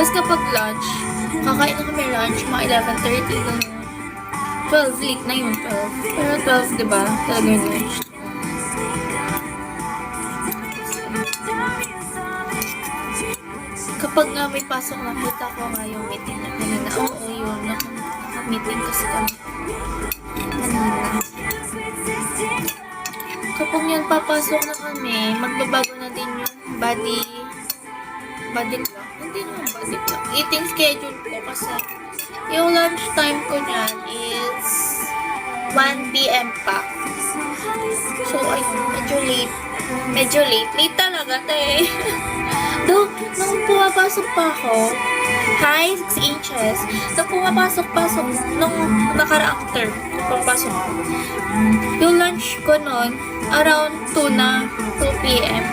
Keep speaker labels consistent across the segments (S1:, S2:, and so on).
S1: Tapos kapag lunch, kakain na kami lunch, mga 11:30, ganun. 12, late na yun, 12. Pero 12, diba? Talaga yung lunch. Kapag nga may pasok, nakita ko nga yung meeting na kanina. Oo, yun. Naka-meeting kasi kami kanina. Kapag yan papasok na kami, magbabago na din yung body clock. Hindi naman body clock. Eating schedule ko kasi yung lunch time ko niyan is 1 p.m. pa. So, ayun, medyo late. Medyo late. Late talaga, te. Though, nung pumapasok pa ako, hi, 6 inches. Nung pumapasok-pasok, nung nakaraang term, pumapasok ako. Yung lunch ko nun, around 2 na, 2 p.m.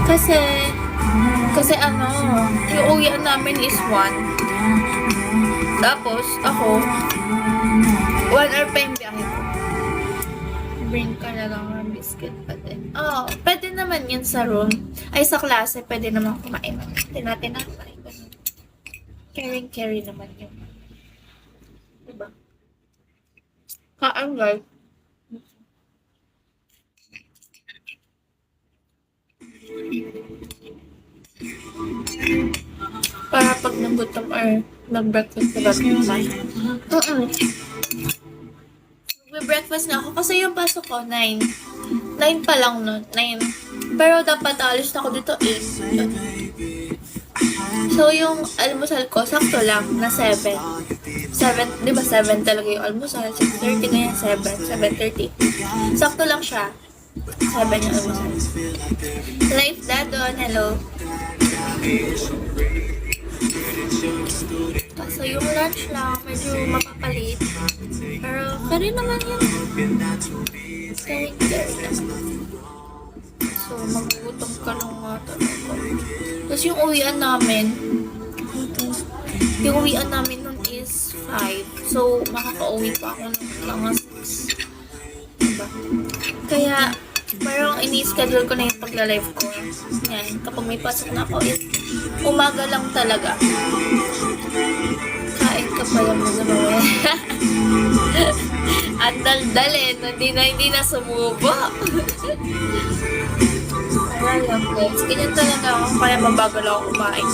S1: Kasi ano, yung uwian namin is 1. Tapos, ako, 1 hour pa yung biyahe ko. Bring ka na lang ng biscuit pa din. Oh, pwede naman yun sa room. Ay, sa klase, pwede naman kumain. Hindi natin nakakain. Carry naman yun. Diba? Kaan, guys. Para pag nagutom or nag-breakfast na ba naman. Mag-breakfast na ako kasi yung pasok ko 9. 9 pa lang nun. 9. Pero dapat alis na ako dito 8. So yung almusal ko, sakto lang na 7. 7, di ba 7 talaga yung almusal? 6:30 ganyan, 7. 7:30. Sakto lang siya. 7 yung almusal. Life Dadon, hello. Kaso yung lunch lang, medyo mapapalit. Pero, kari naman yun. Kari naman. So, magugutom ka lang nga talaga. Tapos yung uwian namin nun is 5. So, makaka-uwi pa ako ng mga 6. Diba? Kaya, parang ini-schedule ko na yung pagla-live ko. Yan, kapag may pasok na ako is umaga lang talaga. Kain ka pa lang naman. At daldalin, hindi na sumubo. Alam guys, ganyan talaga ako, kaya mabagal ako kumain.